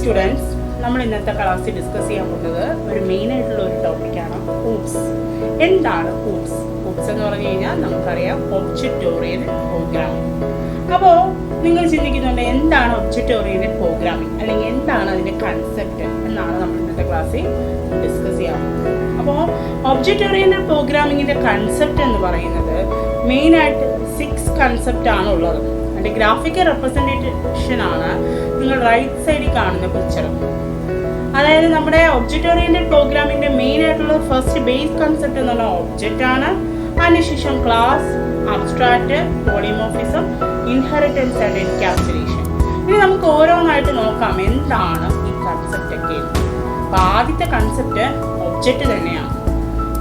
Students, നമ്മൾ ഇന്നത്തെ ക്ലാസ്സിൽ ഡിസ്കസ് ചെയ്യാൻ പോകുന്നത് ഒരു മെയിനായിട്ടുള്ള ഒരു ടോപ്പിക്കാണ് OOPS. എന്താണ് OOPS? OOPS എന്ന് പറഞ്ഞു കഴിഞ്ഞാൽ നമുക്കറിയാം ഒബ്ജക്റ്റ് ഓറിയന്റഡ് പ്രോഗ്രാമിംഗ്. അപ്പോൾ നിങ്ങൾ ചിന്തിക്കുന്നുണ്ട് എന്താണ് ഒബ്ജക്റ്റ് ഓറിയന്റഡ് പ്രോഗ്രാമിംഗ്, അല്ലെങ്കിൽ എന്താണ് അതിൻ്റെ കൺസെപ്റ്റ് എന്നാണ് നമ്മൾ ഇന്നത്തെ ക്ലാസ്സിൽ ഡിസ്കസ് ചെയ്യാൻ പോകുന്നത്. അപ്പോൾ ഒബ്ജക്റ്റ് ഓറിയന്റഡ് പ്രോഗ്രാമിങ്ങിൻ്റെ കൺസെപ്റ്റ് എന്ന് പറയുന്നത് മെയിനായിട്ട് 6 കൺസെപ്റ്റ് ആണ് ഉള്ളത്. അതിൻ്റെ ഗ്രാഫിക്കൽ റെപ്രസെൻറ്റേഷൻ ആണ് നിങ്ങൾ റൈറ്റ് സൈഡിൽ കാണുന്ന പിക്ചർ. അതായത് നമ്മുടെ ഒബ്ജക്റ്റ് ഓറിയന്റഡ് പ്രോഗ്രാമിന്റെ മെയിൻ ആയിട്ടുള്ള ഫസ്റ്റ് ബേസ് കൺസെപ്റ്റ് എന്ന് പറഞ്ഞാൽ ഒബ്ജക്റ്റ് ആണ്. അതിനുശേഷം class, abstract, polymorphism, inheritance and encapsulation. ഇനി നമുക്ക് ഓരോന്നായിട്ട് നോക്കാം എന്താണ് ഈ കൺസെപ്റ്റ് ഒക്കെ. അപ്പോൾ ആദ്യത്തെ കൺസെപ്റ്റ് ഒബ്ജക്റ്റ് തന്നെയാണ്.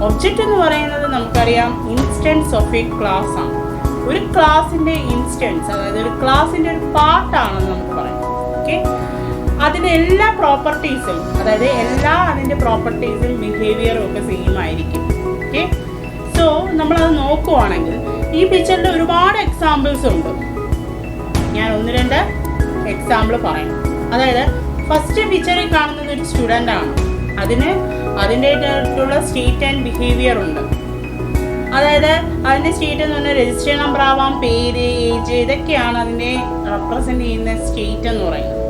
ഒബ്ജക്റ്റ് എന്ന് പറയുന്നത് നമുക്കറിയാം ഇൻസ്റ്റൻസ് ഓഫ് എ ക്ലാസ് ആണ്. ഒരു ക്ലാസിന്റെ ഇൻസ്റ്റൻസ്, അതായത് ഒരു ക്ലാസിന്റെ ഒരു പാർട്ടാണെന്ന് നമുക്ക് പറയാം. ഓക്കെ, അതിൻ്റെ എല്ലാ പ്രോപ്പർട്ടീസും, അതായത് അതിൻ്റെ പ്രോപ്പർട്ടീസും ബിഹേവിയറും ഒക്കെ സെയിം ആയിരിക്കും. ഓക്കെ, സോ നമ്മളത് നോക്കുവാണെങ്കിൽ ഈ പിക്ചറിൽ ഒരുപാട് എക്സാമ്പിൾസ് ഉണ്ട്. ഞാൻ 1-2 എക്സാമ്പിൾ പറയാം. അതായത് ഫസ്റ്റ് പിക്ചറിൽ കാണുന്നത് ഒരു സ്റ്റുഡൻ്റ് ആണ്. അതിൻ്റെതായിട്ടുള്ള സ്റ്റേറ്റ് ആൻഡ് ബിഹേവിയർ ഉണ്ട്. അതായത് അതിൻ്റെ സ്റ്റേറ്റ് എന്ന് പറഞ്ഞാൽ രജിസ്റ്റർ നമ്പർ ആവാം, പേര്, ഏജ്, ഇതൊക്കെയാണ് അതിനെ റെപ്രസെൻ്റ് ചെയ്യുന്ന സ്റ്റേറ്റ് എന്ന് പറയുന്നത്.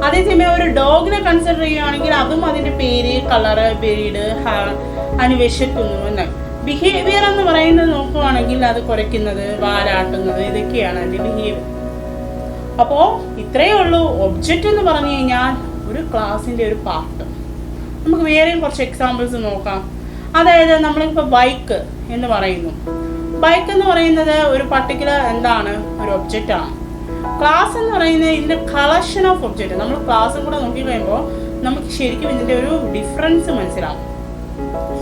അതേസമയം ഒരു ഡോഗിനെ കൺസിഡർ ചെയ്യുകയാണെങ്കിൽ അതും അതിൻ്റെ പേര്, കളറ്, ബ്രീഡ്, അതിന് വിശക്കുന്നു എന്ന്. ബിഹേവിയർ എന്ന് പറയുന്നത് നോക്കുകയാണെങ്കിൽ അത് കുരയ്ക്കുന്നത്, വാലാട്ടുന്നത്, ഇതൊക്കെയാണ് അതിൻ്റെ ബിഹേവിയർ. അപ്പോൾ ഇത്രയേ ഉള്ളൂ ഒബ്ജക്റ്റ് എന്ന് പറഞ്ഞു കഴിഞ്ഞാൽ ഒരു ക്ലാസിൻ്റെ ഒരു പാർട്ട്. നമുക്ക് വേറെയും കുറച്ച് എക്സാമ്പിൾസ് നോക്കാം. അതായത് നമ്മളിപ്പോൾ ബൈക്ക് എന്ന് പറയുന്നു. ബൈക്ക് എന്ന് പറയുന്നത് ഒരു പർട്ടിക്കുലർ എന്താണ്, ഒരു ഒബ്ജക്റ്റ് ആണ്. ക്ലാസ് എന്ന് പറയുന്നത് ഇതിൻ്റെ കളക്ഷൻ ഓഫ് ഒബ്ജക്റ്റ്. നമ്മൾ ക്ലാസ്സും കൂടെ നോക്കി കഴിയുമ്പോൾ നമുക്ക് ശരിക്കും ഇതിൻ്റെ ഒരു ഡിഫറൻസ് മനസ്സിലാവും,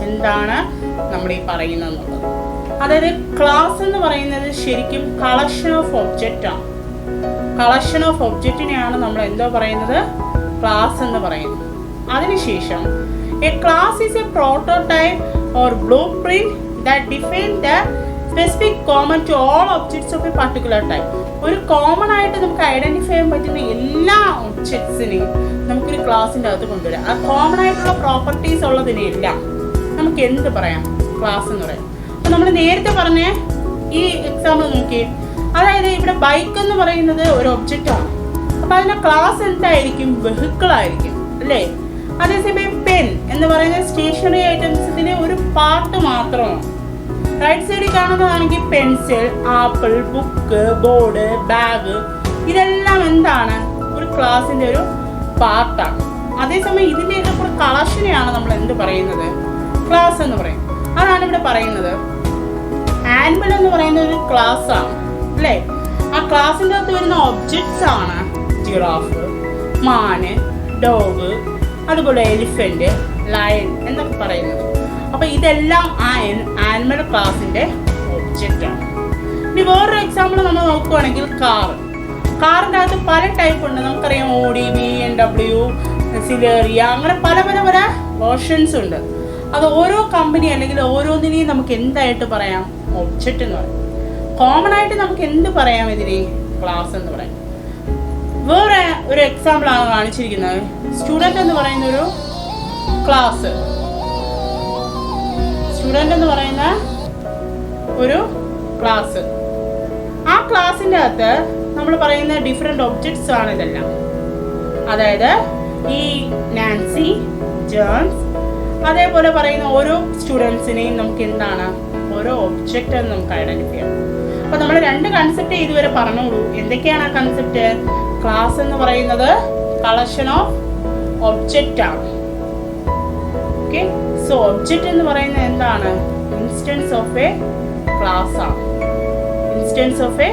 എന്താണ് നമ്മൾ ഈ പറയുന്നതെന്നുള്ളത്. അതായത് ക്ലാസ് എന്ന് പറയുന്നത് ശരിക്കും കളക്ഷൻ ഓഫ് ഒബ്ജക്റ്റ് ആണ്. കളക്ഷൻ ഓഫ് ഒബ്ജക്റ്റിനെയാണ് നമ്മൾ എന്തോ പറയുന്നത്, ക്ലാസ് എന്ന് പറയുന്നത്. അതിനുശേഷം a class is a prototype or blueprint that define the specific common to all objects of a particular type. ഒരു കോമൺ ആയിട്ട് നമുക്ക് ഐഡന്റിഫൈ ചെയ്യാൻ പറ്റുന്ന എല്ലാ ഒബ്ജക്ട്സിനെയും നമുക്കൊരു ക്ലാസിൻ്റെ അകത്ത് കൊണ്ടുവരാം. ആ കോമൺ ആയിട്ടുള്ള പ്രോപ്പർട്ടീസ് ഉള്ളതിനെല്ലാം നമുക്ക് എന്ത് പറയാം, ക്ലാസ് എന്ന് പറയാം. അപ്പം നമ്മൾ നേരത്തെ പറഞ്ഞ ഈ എക്സാമ്പിൾ നോക്കി, അതായത് ഇവിടെ ബൈക്ക് എന്ന് പറയുന്നത് ഒരു ഒബ്ജക്റ്റ് ആണ്. അപ്പം അതിൻ്റെ ക്ലാസ് എന്തായിരിക്കും, വെഹിക്കിൾ ആയിരിക്കും അല്ലേ. അതേസമയം പെൻ എന്ന് പറയുന്ന സ്റ്റേഷനറി ഐറ്റംസിന്റെ ഒരു പാർട്ട് മാത്രമാണ്. റൈറ്റ് സൈഡിൽ കാണുന്നതാണെങ്കിൽ pencil, apple, book, board, bag, ഇതെല്ലാം എന്താണ്, ഒരു ക്ലാസിന്റെ ഒരു പാർട്ടാണ്. അതേസമയം ഇതിൻ്റെയൊക്കെ കൂടെ കളക്ഷനെയാണ് നമ്മൾ എന്ത് പറയുന്നത്, ക്ലാസ് എന്ന് പറയും. അതാണ് ഇവിടെ പറയുന്നത്. ആനിമൽ എന്ന് പറയുന്ന ഒരു ക്ലാസ് ആണ് അല്ലേ. ആ ക്ലാസിൻ്റെ അകത്ത് വരുന്ന ഒബ്ജക്ട്സ് ആണ് ജിറാഫ്, മാന്, ഡോഗ്, അതുപോലെ എലിഫന്റ്, ലയൺ എന്നൊക്കെ പറയുന്നത്. അപ്പോൾ ഇതെല്ലാം ആ ആനിമൽ ക്ലാസിൻ്റെ ഒബ്ജക്റ്റ് ആണ്. ഇനി വേറൊരു എക്സാമ്പിൾ നമ്മൾ നോക്കുകയാണെങ്കിൽ കാറിൻ്റെ അകത്ത് പല ടൈപ്പ് ഉണ്ട്. നമുക്കറിയാം ഓഡി, BMW, സിലേറിയ, അങ്ങനെ പല വേർഷൻസ് ഉണ്ട്. അത് ഓരോ കമ്പനി അല്ലെങ്കിൽ ഓരോന്നിനെയും നമുക്ക് എന്തായിട്ട് പറയാം, ഒബ്ജക്റ്റ് എന്ന് പറയും. കോമൺ ആയിട്ട് നമുക്ക് എന്ത് പറയാം, ഇതിനെ ക്ലാസ് എന്ന് പറയാം. വേറെ ഒരു എക്സാമ്പിൾ ആണ് കാണിച്ചിരിക്കുന്നത്. സ്റ്റുഡൻറ് എന്ന് പറയുന്ന ഒരു ക്ലാസ്. സ്റ്റുഡൻറ് എന്ന് പറയുന്ന ഒരു ക്ലാസ്. ആ ക്ലാസിൻ്റെ അകത്ത് നമ്മൾ പറയുന്ന ഡിഫറെൻ്റ് ഒബ്ജക്ട്സ് ആണ് ഇതെല്ലാം. അതായത് ഈ നാൻസി, ജേൺസ്, അതേപോലെ പറയുന്ന ഓരോ സ്റ്റുഡൻസിനെയും നമുക്ക് എന്താണ്, ഓരോ ഒബ്ജക്റ്റ് എന്ന് നമുക്ക് ഐഡന്റിഫൈ ചെയ്യാം. അപ്പോൾ നമ്മൾ 2 കൺസെപ്റ്റ് ഇതുവരെ പറഞ്ഞോളൂ. എന്തൊക്കെയാണ് ആ കൺസെപ്റ്റ്? ക്ലാസ് എന്ന് പറയുന്നത് കളക്ഷൻ ഓഫ് ഒബ്ജക്റ്റ് ആണ്. ഓക്കെ, സോ ഒബ്ജക്റ്റ് എന്ന് പറയുന്നത് എന്താണ്, ഇൻസ്റ്റൻസ് ഓഫ് എ ക്ലാസ് ആണ്. ഇൻസ്റ്റൻസ് ഓഫ് എ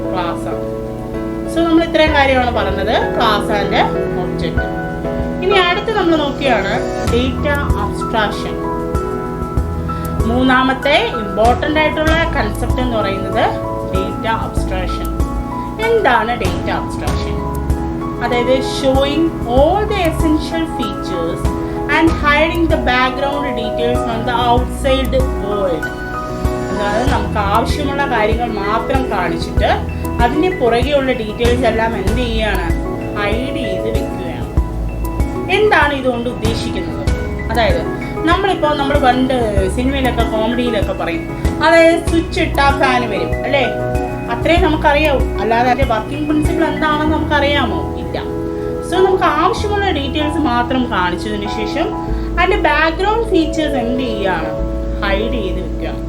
ക്ലാസ് ആണ്. സോ നമ്മൾ ഇത്രയും കാര്യമാണ് പറഞ്ഞത്, ക്ലാസ് ആൻഡ് ഒബ്ജക്റ്റ്. ഇനി അടുത്ത് നമ്മൾ നോക്കിയാണ് ഡേറ്റ അബ്സ്ട്രാക്ഷൻ. മൂന്നാമത്തെ ഇമ്പോർട്ടൻ്റ് ആയിട്ടുള്ള കൺസെപ്റ്റ് എന്ന് പറയുന്നത് ഡേറ്റ അബ്സ്ട്രാക്ഷൻ. എന്താണ് ഡേറ്റ അബ്സ്ട്രാക്ഷൻ? അതായത് showing all the essential features and hiding the background details from the outside world. അതായത് നമുക്ക് ആവശ്യമുള്ള കാര്യങ്ങൾ മാത്രം കാണിച്ചിട്ട് അതിൻ്റെ പുറകെയുള്ള ഡീറ്റെയിൽസ് എല്ലാം എന്ത് ചെയ്യുകയാണ്, ഹൈഡ് ചെയ്ത് വെക്കുകയാണ്. എന്താണ് ഇതുകൊണ്ട് ഉദ്ദേശിക്കുന്നത്? അതായത് നമ്മൾ പണ്ട് സിനിമയിലൊക്കെ കോമഡിയിലൊക്കെ പറയും, അതായത് സ്വിച്ച് ഇട്ടാൽ ഫാൻ വരും അല്ലേ, അത്രയും നമുക്കറിയാവൂ. അല്ലാതെ അതിൻ്റെ വർക്കിംഗ് പ്രിൻസിപ്പിൾ എന്താണെന്ന് നമുക്കറിയാമോ? ഇല്ല. സോ നമുക്ക് ആവശ്യമുള്ള ഡീറ്റെയിൽസ് മാത്രം കാണിച്ചതിന് ശേഷം അതിൻ്റെ ബാക്ക്ഗ്രൗണ്ട് ഫീച്ചേഴ്സ് എന്ത് ചെയ്യുകയാണ്? ഹൈഡ് ചെയ്ത് വെക്കുകയാണ്.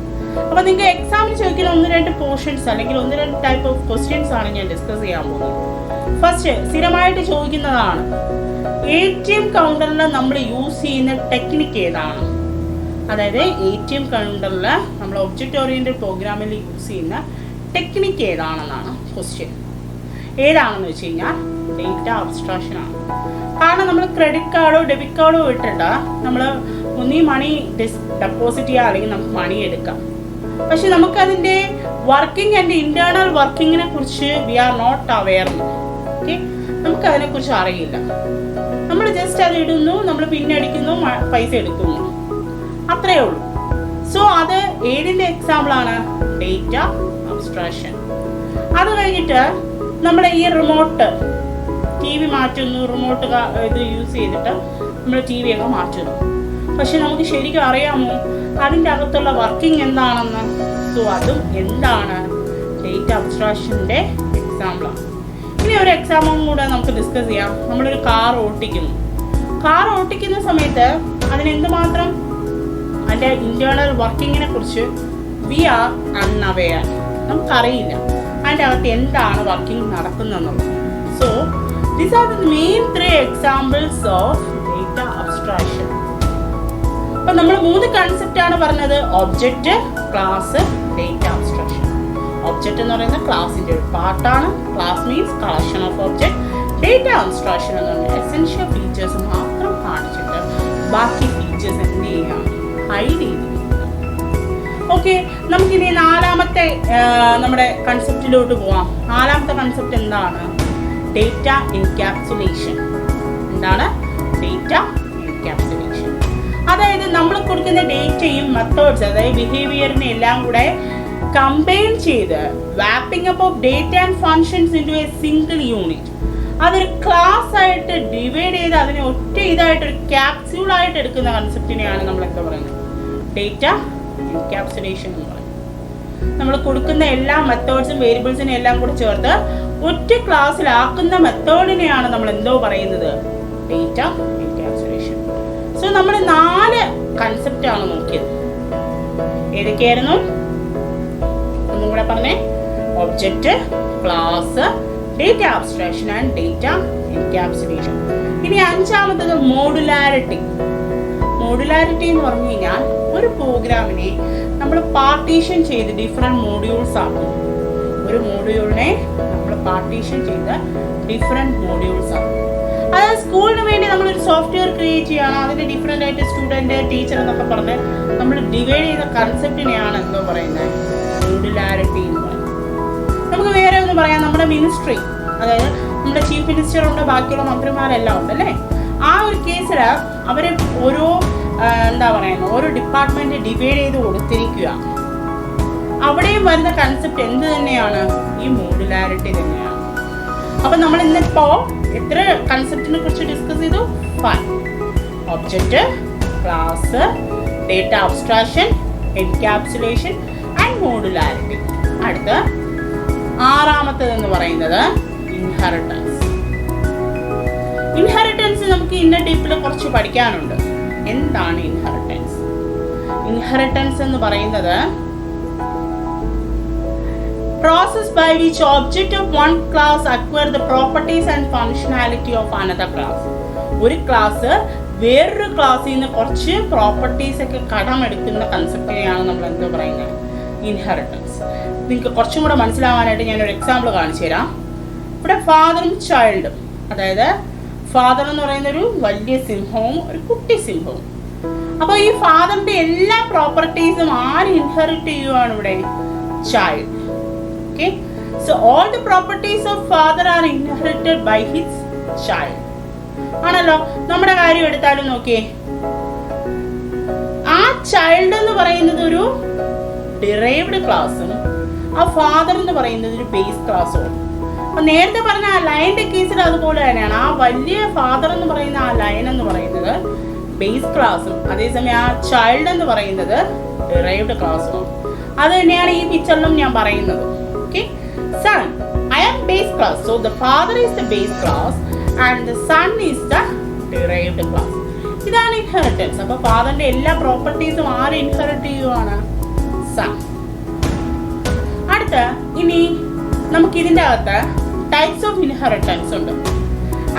അപ്പോൾ നിങ്ങൾക്ക് എക്സാമിന് ചോദിക്കുന്ന 1-2 പോർഷൻസ് അല്ലെങ്കിൽ 1-2 ടൈപ്പ് ഓഫ് ക്വസ്റ്റ്യൻസ് ആണ് ഞാൻ ഡിസ്കസ് ചെയ്യാൻ പോകുന്നത്. ഫസ്റ്റ്, സ്ഥിരമായിട്ട് ചോദിക്കുന്നതാണ്, ATM കൗണ്ടറിൽ നമ്മൾ യൂസ് ചെയ്യുന്ന ടെക്നിക്ക് ഏതാണ്? അതായത് ATM കൗണ്ടറിൽ നമ്മൾ ഒബ്ജക്റ്റ് ഓറിയന്റഡ് പ്രോഗ്രാമിൽ യൂസ് ചെയ്യുന്ന ടെക്നിക്ക് ഏതാണെന്നാണ് ക്വസ്റ്റ്യൻ. ഏതാണെന്ന് വെച്ച് കഴിഞ്ഞാൽ ഡേറ്റ അബ്സ്ട്രാക്ഷൻ ആണ്. കാരണം നമ്മൾ ക്രെഡിറ്റ് കാർഡോ ഡെബിറ്റ് കാർഡോ ഇട്ടിട്ട് നമ്മൾ ഒന്നീ മണി ഡെപ്പോസിറ്റ് ചെയ്യുക അല്ലെങ്കിൽ നമുക്ക് മണി എടുക്കാം. പക്ഷെ നമുക്കതിൻ്റെ വർക്കിംഗ് ആൻഡ് ഇന്റേണൽ വർക്കിങ്ങിനെ കുറിച്ച് we are not aware. Okay, നമുക്കതിനെക്കുറിച്ച് അറിയില്ല. നമ്മൾ ജസ്റ്റ് അത് ഇടുന്നു, നമ്മൾ പിന്നെ അടിക്കുന്നു, പൈസ എടുക്കുന്നു, അത്രയേ ഉള്ളൂ. സോ അത് ഏതിൻ്റെ എക്സാമ്പിളാണ്? Data abstraction. അത് കഴിഞ്ഞിട്ട് നമ്മൾ ഈ റിമോട്ട് TV മാറ്റുന്നു, റിമോട്ട് ഇത് യൂസ് ചെയ്തിട്ട് നമ്മൾ TV ഒക്കെ മാറ്റുന്നു. പക്ഷെ നമുക്ക് ശരിക്കും അറിയാമോ അതിൻ്റെ അകത്തുള്ള വർക്കിംഗ് എന്താണെന്ന്? സോ അതും എന്താണ്? ഡേറ്റ അബ്സ്ട്രാക്ഷൻ്റെ എക്സാമ്പിളാണ്. ഇനി ഒരു എക്സാമ്പിളും കൂടെ നമുക്ക് ഡിസ്കസ് ചെയ്യാം. നമ്മളൊരു കാർ ഓട്ടിക്കുന്ന സമയത്ത് അതിനെന്തുമാത്രം അതിൻ്റെ ഇന്റേണൽ വർക്കിങ്ങിനെ കുറിച്ച് വി ആർ അൺഅവെയർ. നമുക്കറിയില്ല അതിൻ്റെ അകത്ത് എന്താണ് വർക്കിംഗ് നടക്കുന്നതെന്നുള്ളത്. So these are the main 3 examples of data abstraction. അപ്പം നമ്മൾ 3 കൺസെപ്റ്റ് ആണ് പറഞ്ഞത്: object, class, data abstraction. Object എന്ന് പറയുന്നത് ക്ലാസിൻ്റെ ഒരു പാർട്ടാണ്. Class means collection of object. Data abstraction എന്ന് പറഞ്ഞാൽ എസെൻഷ്യൽ ഫീച്ചേഴ്സ് മാത്രം കാണിച്ചിട്ട് ബാക്കി ഫീച്ചേഴ്സ് എന്ത് ചെയ്യാം? ഹൈഡ് ചെയ്ത്. ഓക്കെ, നമുക്കിനി 4ാമത്തെ നമ്മുടെ കൺസെപ്റ്റിലോട്ട് പോവാം. 4ാമത്തെ കൺസെപ്റ്റ് എന്താണ്? Data encapsulation. എന്താണ് ഡേറ്റ എൻക്യാപ്സുലേഷൻ? അതായത് നമ്മൾ കൊടുക്കുന്ന ഡേറ്റയും മെത്തേഡ്സ്, അതായത് ബിഹേവിയറിനെ എല്ലാം കൂടെ കമ്പൈൻ ചെയ്ത് vaping up of data and functions into a single unit. അതൊരു ക്ലാസ് ആയിട്ട് ഡിവൈഡ് ചെയ്ത് അതിനെ ഒറ്റ ഇതായിട്ടൊരു ക്യാപ്സ്യൂളായിട്ട് എടുക്കുന്ന കൺസെപ്റ്റിനെയാണ് നമ്മൾ എന്താ പറയുന്നത്? ഡേറ്റ എൻക്യാപ്സുലേഷൻ എന്ന് പറയുന്നത്. നമ്മൾ കൊടുക്കുന്ന എല്ലാ മെത്തേഡ്സും വേരിയബിൾസിനെ എല്ലാം കൂടെ ചേർത്ത് ഒറ്റ ക്ലാസ്സിലാക്കുന്ന മെത്തേഡിനെയാണ് നമ്മൾ എന്തോ പറയുന്നത്? Data encapsulation. സോ നമ്മൾ 4 കൺസെപ്റ്റാണ് നോക്കിയത്. ഏതൊക്കെയായിരുന്നു? ഒന്നും കൂടെ പറഞ്ഞേ: object, class, data abstraction and data encapsulation. ഇനി 5ാമത്തത് മോഡുലാരിറ്റി. മോഡുലാരിറ്റി എന്ന് പറഞ്ഞു കഴിഞ്ഞാൽ ഒരു പ്രോഗ്രാമിനെ നമ്മൾ പാർട്ടീഷൻ ചെയ്ത് ഡിഫറെൻറ്റ് മോഡ്യൂൾസ് ആക്കും. ഒരു മോഡ്യൂളിനെ നമ്മൾ പാർട്ടീഷൻ ചെയ്ത് ഡിഫറെൻറ്റ് മോഡ്യൂൾസ് ആക്കും. അതായത് സ്കൂളിന് വേണ്ടി നമ്മളൊരു സോഫ്റ്റ്വെയർ ക്രിയേറ്റ് ചെയ്യണം, അതിന് ഡിഫറെൻ്റ് ആയിട്ട് സ്റ്റുഡൻറ്റ്, ടീച്ചർ എന്നൊക്കെ പറഞ്ഞ് നമ്മൾ ഡിവൈഡ് ചെയ്ത കൺസെപ്റ്റിനെയാണ് എന്തോ പറയുന്നത്? മോഡുലാരിറ്റി എന്ന് പറയുന്നത്. നമുക്ക് വേറെ ഒന്ന് പറയാം. നമ്മുടെ മിനിസ്ട്രി, അതായത് നമ്മുടെ ചീഫ് മിനിസ്റ്റർ ഉണ്ട്, ബാക്കിയുള്ള മന്ത്രിമാരെല്ലാം ഉണ്ട് അല്ലേ? ആ ഒരു കേസിൽ അവർ ഓരോ ഓരോ ഡിപ്പാർട്ട്മെന്റ് ഡിവൈഡ് ചെയ്ത് കൊടുത്തിരിക്കുക. അവിടെയും വരുന്ന കൺസെപ്റ്റ് എന്ത് തന്നെയാണ്? ഈ മോഡുലാരിറ്റി തന്നെയാണ്. അപ്പം നമ്മൾ ഇന്നിപ്പോ എത്ര കൺസെപ്റ്റിനെ കുറിച്ച് ഡിസ്കസ് ചെയ്തു? 5. Object, class, data abstraction, encapsulation and modularity. അടുത്ത 6ാമത്തേതെന്ന് പറയുന്നത് ഇൻഹെറിറ്റൻസ്. ഇൻഹെറിറ്റൻസ് നമുക്ക് ഇന്നർ ഡീപ്പിൽ കുറച്ച് പഠിക്കാനുണ്ട്. എന്താണ് ഇൻഹെറിറ്റൻസ്? ഇൻഹെറിറ്റൻസ് എന്ന് പറയുന്നത് process by which object of one class acquire the properties and functionality of another class. ഒരു ക്ലാസ് വേറൊരു ക്ലാസ്സിൽ നിന്ന് കുറച്ച് പ്രോപ്പർട്ടീസ് ഒക്കെ കടമെടുക്കുന്ന കൺസെപ്റ്റിനെയാണ് നമ്മൾ എന്താ പറയുന്നത്? ഇൻഹെറിറ്റൻസ്. നിങ്ങൾക്ക് കുറച്ചും കൂടെ മനസ്സിലാവാനായിട്ട് ഞാനൊരു എക്സാമ്പിൾ കാണിച്ചു തരാം. ഇവിടെ ഫാദറും ചൈൽഡും, അതായത് ഫാദർ എന്ന് പറയുന്നൊരു വലിയ സിംഹവും ഒരു കുട്ടി സിംഹവും. അപ്പോൾ ഈ ഫാദറിന്റെ എല്ലാ പ്രോപ്പർട്ടീസും ആര് ഇൻഹെറിറ്റ് ചെയ്യുവാണ്? ഇവിടെ child. Okay, so all the properties of father are inherited by his child. ആണല്ലോ. നമ്മുടെ കാര്യം എടുത്താലും നോക്കിയേ, ആ ചൈൽഡ് എന്ന് പറയുന്നത് ഒരു ഡിറൈവ്ഡ് ക്ലാസ്സും ആ ഫാദർ എന്ന് പറയുന്നത് ഒരു ബേസ് ക്ലാസ്സും. അപ്പൊ നേരത്തെ പറഞ്ഞ ആ ലൈൻ്റെ കേസിൽ അതുപോലെ തന്നെയാണ്. ആ വലിയ ഫാദർ എന്ന് പറയുന്ന ആ ലൈൻ എന്ന് പറയുന്നത് ബേസ് ക്ലാസും അതേസമയം ആ ചൈൽഡ് എന്ന് പറയുന്നത് ഡിറൈവ്ഡ് ക്ലാസും. അത് തന്നെയാണ് ഈ പിക്ചറിലും ഞാൻ പറയുന്നത്. Okay, son I am base class, so the father is the base class and the son is the derived class. ഇതാണ് ഇൻഹെറിറ്റൻസ്. അപ്പൊ ഫാദറിന്റെ എല്ലാ പ്രോപ്പർട്ടീസും ആര് ഇൻഹെറിറ്റ് ചെയ്യുവാണ്? സൺ. അടുത്ത ഇനി നമുക്ക് ഇതിൻ്റെ അകത്ത് ടൈപ്സ് ഓഫ് ഇൻഹെറിറ്റൻസ് ഉണ്ട്.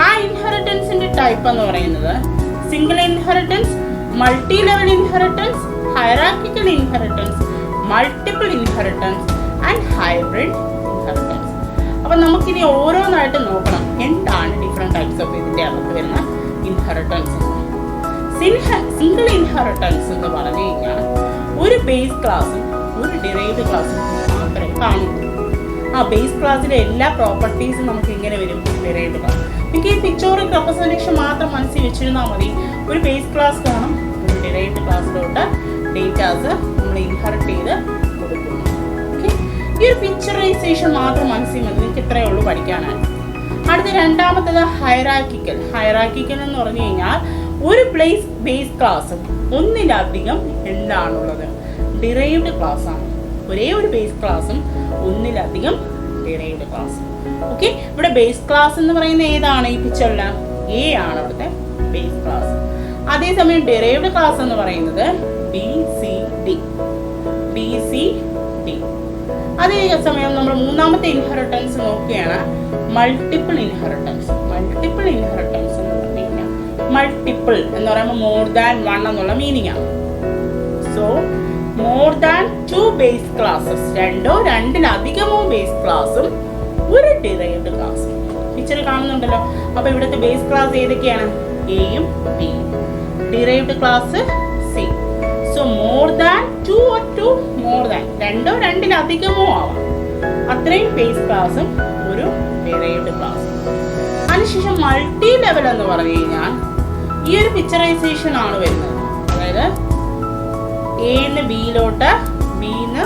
ആ ഇൻഹെറിറ്റൻസിന്റെ ടൈപ്പ് എന്ന് പറയുന്നത് single inheritance, multi level inheritance, hierarchical inheritance, multiple inheritance and hybrid inheritance. അപ്പൊ നമുക്കിനി ഓരോന്നായിട്ട് നോക്കണം എന്താണ് ഡിഫറെന്റ് ടൈപ്സ് ഓഫ് ഇതിന്റെ അകത്ത് വരുന്ന ഇൻഹെറിറ്റൻസ്. സിംഗിൾ ഇൻഹെറിറ്റൻസ് എന്ന് പറഞ്ഞു കഴിഞ്ഞാൽ ഒരു ബേസ് ക്ലാസും ഒരു ഡിറൈവ്ഡ് ക്ലാസും മാത്രമേ കാണുള്ളൂ. ആ ബേസ് ക്ലാസ്സിലെ എല്ലാ പ്രോപ്പർട്ടീസും നമുക്ക് ഇങ്ങനെ വരും ഡിറൈവ്ഡ് ക്ലാസ്. നിങ്ങൾക്ക് ഈ പിക്ചോറിക് റെപ്രസെന്റേഷൻ മാത്രം മനസ്സിൽ വെച്ചിരുന്നാൽ മതി. ഒരു ബേസ് ക്ലാസ് കാണും, ഒരു ഡിറൈവ്ഡ് ക്ലാസ്സിലോട്ട് ഡേറ്റാസ് നമ്മൾ ഇൻഹെറിറ്റ് ചെയ്ത് കൊടുക്കുന്നു. ഓക്കെ, ഈ ഒരു പിക്ചറൈസേഷൻ മാത്രം മനസ്സിൽ മതി. നിങ്ങൾക്ക് ഇത്രയേ ഉള്ളൂ പഠിക്കാനായിട്ട്. അടുത്ത രണ്ടാമത്തേത് ഹൈറാർക്കിക്കൽ. ഹൈറാർക്കിക്കൽ എന്ന് പറഞ്ഞു കഴിഞ്ഞാൽ ഒരു ബേസ് ക്ലാസ്സും ഒന്നിലധികം എന്താണുള്ളത്? ഡിറൈവ്ഡ് ക്ലാസ് ആണ്. ഒരേ ഒരു ബേസ് ക്ലാസ്സും ഒന്നിലധികം ഡിറൈവ്ഡ് ക്ലാസ്. ഓക്കെ, ഇവിടെ ബേസ് ക്ലാസ് എന്ന് പറയുന്നത് ഏതാണ്? ഈ പിക്ചറിൽ എ ആണ് അവിടുത്തെ ബേസ് ക്ലാസ്. അതേസമയം ഡിറൈവ്ഡ് ക്ലാസ് എന്ന് പറയുന്നത് ബി സി ഡി. അതേസമയം നമ്മൾ മൂന്നാമത്തെ ഇൻഹെറിറ്റൻസ് നോക്കുകയാണ് മൾട്ടിപ്പിൾ ഇൻഹെറിറ്റൻസ്. മൾട്ടിപ്പിൾ ഇൻഹെറിറ്റൻസ് എന്ന് പറഞ്ഞു കഴിഞ്ഞാൽ മൾട്ടിപ്പിൾ എന്ന് പറയുമ്പോൾ മോർ ദാൻ വൺ എന്നുള്ള മീനിങ് ആണ്. So more than two base classes, രണ്ടിലധികമോ ബേസ് ക്ലാസും ഒരു ഡിറൈവ്ഡ് ക്ലാസും. പിക്ചർ കാണുന്നുണ്ടല്ലോ. അപ്പൊ ഇവിടുത്തെ ബേസ് ക്ലാസ് ഏതൊക്കെയാണ്? എയും ബിയും. Derived class C. So more than two or two more than, രണ്ടിലധികമോ ആവാം. അത്രയും ബേസ് ക്ലാസും ഒരു ഡിറൈവ്ഡ് ക്ലാസും. അതിനുശേഷം മൾട്ടി ലെവൽ എന്ന് പറഞ്ഞു കഴിഞ്ഞാൽ ഈ ഒരു പിക്ചറൈസേഷൻ ആണ് വരുന്നത്. അതായത് എന്ന് ബിയിലോട്ട്, ബിന്ന്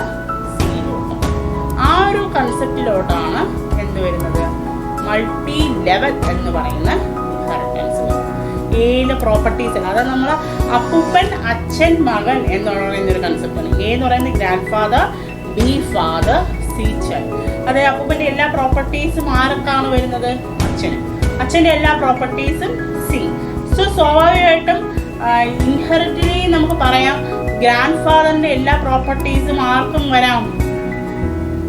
സിയിലോട്ട്, ആ ഒരു കൺസെപ്റ്റിലോട്ടാണ് എന്ത് വരുന്നത്? മൾട്ടി ലെവൽ എന്ന് പറയുന്ന ഇൻഹെറിറ്റൻസ്. എയിലെ പ്രോപ്പർട്ടീസ്, അതായത് നമ്മൾ അപ്പൂപ്പൻ, അച്ഛൻ, മകൻ എന്ന് പറയുന്നൊരു കൺസെപ്റ്റാണ്. എ എന്ന് പറയുന്നത് grand father, B father, C child. അതായത് അപ്പൂപ്പന്റെ എല്ലാ പ്രോപ്പർട്ടീസും ആർക്കാണ് വരുന്നത്? അച്ഛന്. അച്ഛന്റെ എല്ലാ പ്രോപ്പർട്ടീസും സി. സോ സ്വാഭാവികമായിട്ടും ഇൻഹെറിറ്റലി നമുക്ക് പറയാം ഗ്രാൻഡ് ഫാദറിന്റെ എല്ലാ പ്രോപ്പർട്ടീസും ആർക്കും വരാം?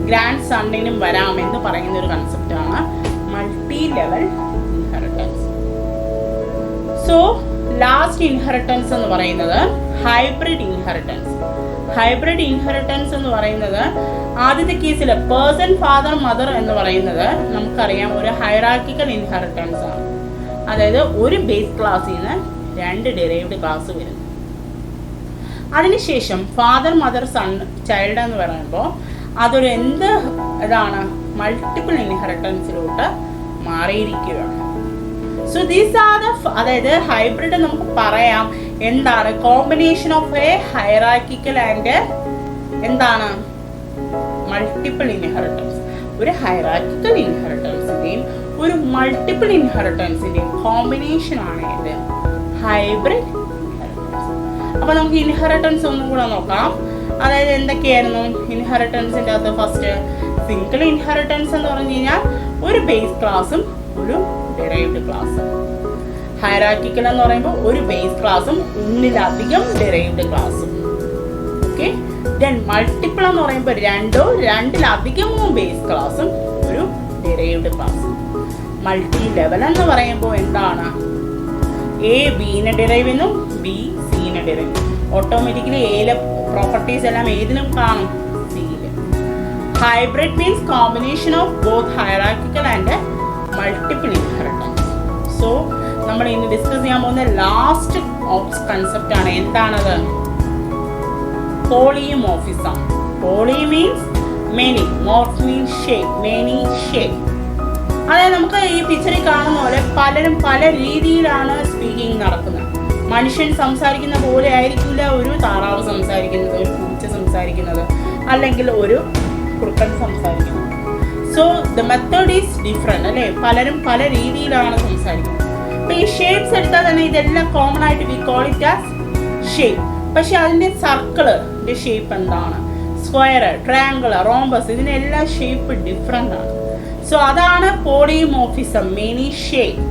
ഗ്രാൻഡ് സണ്ണിനും വരാം എന്ന് പറയുന്ന ഒരു കൺസെപ്റ്റാണ് multilevel inheritance. So last inheritance എന്ന് പറയുന്നത് ഹൈബ്രിഡ് ഇൻഹെറിറ്റൻസ്. ഹൈബ്രിഡ് ഇൻഹെറിറ്റൻസ് എന്ന് പറയുന്നത് ആദ്യത്തെ കേസിൽ പേഴ്സൺ, ഫാദർ, മദർ എന്ന് പറയുന്നത് നമുക്കറിയാം ഒരു ഹൈറാർക്കിക്കൽ ഇൻഹെറിറ്റൻസ് ആണ്. അതായത് ഒരു ബേസ് ക്ലാസ്സിൽ നിന്ന് രണ്ട് ഡിറൈവ്ഡ് ക്ലാസ് വരുന്നു. അതിനുശേഷം ഫാദർ, മദർ, സൺ, ചൈൽഡ് എന്ന് പറയുമ്പോൾ അതൊരു ഇതാണ് മൾട്ടിപ്പിൾ ഇൻഹെറിറ്റൻസിലോട്ട് മാറിയിരിക്കുകയാണ്. സോ ദീസ് ആർ അതായത് ഹൈബ്രിഡ് നമുക്ക് പറയാം എന്താണ്? Combination of a hierarchical and എന്താണ്? Multiple inheritance. ഒരു ഹൈറാർക്കിക്കൽ ഇൻഹെറിറ്റൻസിന്റെയും ഒരു മൾട്ടിപ്പിൾ ഇൻഹെറിറ്റൻസിന്റെയും കോമ്പിനേഷൻ ആണ് ഇത് ഹൈബ്രിഡ് ഇൻഹെറിറ്റൻസ്. അപ്പൊ നമുക്ക് ഇൻഹെറിറ്റൻസ് ഒന്നും കൂടെ നോക്കാം. അതായത് എന്തൊക്കെയായിരുന്നു ഇൻഹെറിറ്റൻസിന്റെ അകത്ത്? ഫസ്റ്റ് സിംഗിൾ ഇൻഹെറിറ്റൻസ് എന്ന് പറഞ്ഞു കഴിഞ്ഞാൽ ഒരു ബേസ് ക്ലാസും ഒരു ഡിറൈവ്ഡ് ക്ലാസും. ഹൈറാർക്കിക്കൽ എന്ന് പറയുമ്പോൾ ഒരു ബേസ് ക്ലാസും ഒന്നിലധികം ഡിറൈവ്ഡ് ക്ലാസും. ഓക്കെ, ദെൻ മൾട്ടിപ്പിൾ എന്ന് പറയുമ്പോൾ രണ്ടിലധികമോ ബേസ് ക്ലാസും ഒരു ഡിറൈവ്ഡ് ക്ലാസും. മൾട്ടി ലെവൽ എന്ന് പറയുമ്പോൾ എന്താണ്? എ ബിനെ ഡിറൈവ് ചെയ്യുന്നു, ബി സിനെ ഡിറൈവ് ചെയ്യുന്നു. ഓട്ടോമാറ്റിക്കലി എയിലെ പ്രോപ്പർട്ടീസ് എല്ലാം ഏതിനും കാണും? സിയില്. Hybrid means combination of both hierarchical and multiple inheritance. So നമ്മൾ ഇന്ന് ഡിസ്കസ് ചെയ്യാൻ പോകുന്ന ലാസ്റ്റ് കൺസെപ്റ്റ് ആണ്. എന്താണത്? Polymorphism. Poly means many, morph means shape, many shape. അതായത് നമുക്ക് ഈ പിക്ചറിൽ കാണുന്ന പോലെ പലരും പല രീതിയിലാണ് സ്പീക്കിംഗ് നടക്കുന്നത്. മനുഷ്യൻ സംസാരിക്കുന്ന പോലെ ആയിരിക്കില്ല ഒരു താറാവ് സംസാരിക്കുന്നത്, ഒരു പൂച്ച സംസാരിക്കുന്നത്, അല്ലെങ്കിൽ ഒരു കുറുക്കൻ സംസാരിക്കുന്നത്. So the method is different അല്ലേ, പലരും പല രീതിയിലാണ് സംസാരിക്കുന്നത്. അപ്പോൾ ഈ ഷേപ്സ് എടുത്താൽ തന്നെ ഇതെല്ലാം കോമൺ ആയിട്ട് we call it as shape. പക്ഷെ അതിൻ്റെ സർക്കിളിൻ്റെ ഷേപ്പ് എന്താണ്, സ്ക്വയർ, ട്രയാങ്കിൾ, റോംബസ്, ഇതിനെല്ലാം ഷേപ്പ് ഡിഫറെൻ്റ് ആണ്. സോ അതാണ് പോളിമോർഫിസം, മെനി ഷേപ്പ്.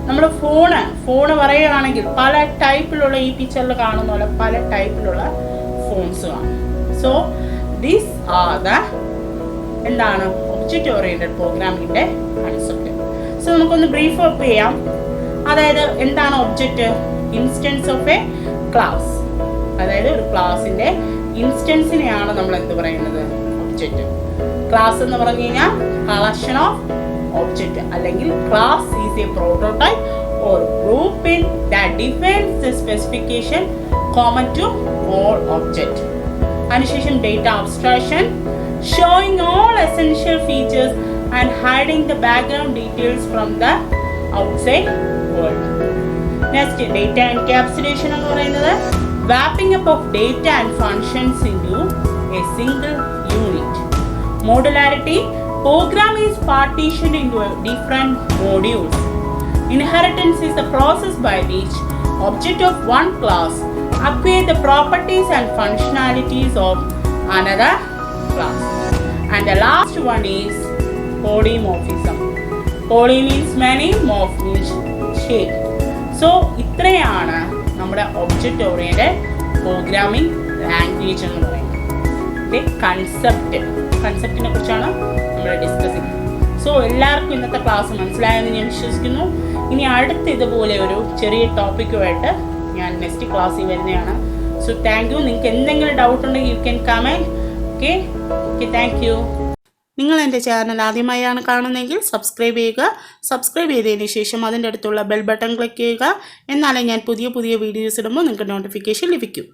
നമ്മൾ ഫോണ് പറയുകയാണെങ്കിൽ പല ടൈപ്പിലുള്ള, ഈ പിക്ചറിൽ കാണുന്ന പോലെ പല ടൈപ്പിലുള്ള ഫോൺസ് കാണും. സോ ദിസ് ആർ ദ എന്താണ് ഒബ്ജക്റ്റ് ഓറിയന്റഡ് പ്രോഗ്രാമിങ്ങിൻ്റെ കൺസെപ്റ്റ്. സോ നമുക്കൊന്ന് ബ്രീഫ് അപ്പ് ചെയ്യാം. അതായത് എന്താണ് object? Instance of A class. അതായത് ഒരു ക്ലാസിൻ്റെ ഇൻസ്റ്റൻസിനെയാണ് നമ്മൾ എന്ത് പറയുന്നത്? ഒബ്ജക്റ്റ്. ക്ലാസ് എന്ന് പറഞ്ഞു കഴിഞ്ഞാൽ കളക്ഷൻ ഓഫ് ഒബ്ജക്റ്റ്, അല്ലെങ്കിൽ class is a prototype or grouping that defines the specification common to all object. അതിനുശേഷം data abstraction, showing all essential features and hiding the background details from the outside world. Next data encapsulation എന്ന് പറയുന്നത് wrapping up of data and functions into a single unit. Modularity, program is partitioned into different modules. Inheritance is the process by which object of one class acquire the properties and functionalities of another class. And the last one is polymorphism. Poly means many, morph means shape. So ഇത്രയാണ് നമ്മുടെ object oriented programming language എന്ന് പറയുന്നത്. കൺസെപ്റ്റിനെ കുറിച്ചാണ് നമ്മൾ discuss ചെയ്യുന്നത്. So എല്ലാവർക്കും ഇന്നത്തെ class മനസ്സിലായെന്ന് ഞാൻ വിശ്വസിക്കുന്നു. ഇനി അടുത്ത ഇതുപോലെ ഒരു ചെറിയ ടോപ്പിക്കുമായിട്ട് ഞാൻ നെക്സ്റ്റ് ക്ലാസ്സിൽ വരുന്നതാണ്. So thank you. നിങ്ങൾക്ക് എന്തെങ്കിലും ഡൗട്ട് ഉണ്ടെങ്കിൽ you can comment. Okay, thank you. നിങ്ങൾ എൻ്റെ ചാനൽ ആദ്യമായാണ് കാണുന്നതെങ്കിൽ സബ്സ്ക്രൈബ് ചെയ്യുക. സബ്സ്ക്രൈബ് ചെയ്തതിന് ശേഷം അതിൻ്റെ അടുത്തുള്ള ബെൽ ബട്ടൺ ക്ലിക്ക് ചെയ്യുക. എന്നാലേ ഞാൻ പുതിയ വീഡിയോസ് ഇടുമ്പോൾ നിങ്ങൾക്ക് നോട്ടിഫിക്കേഷൻ ലഭിക്കും.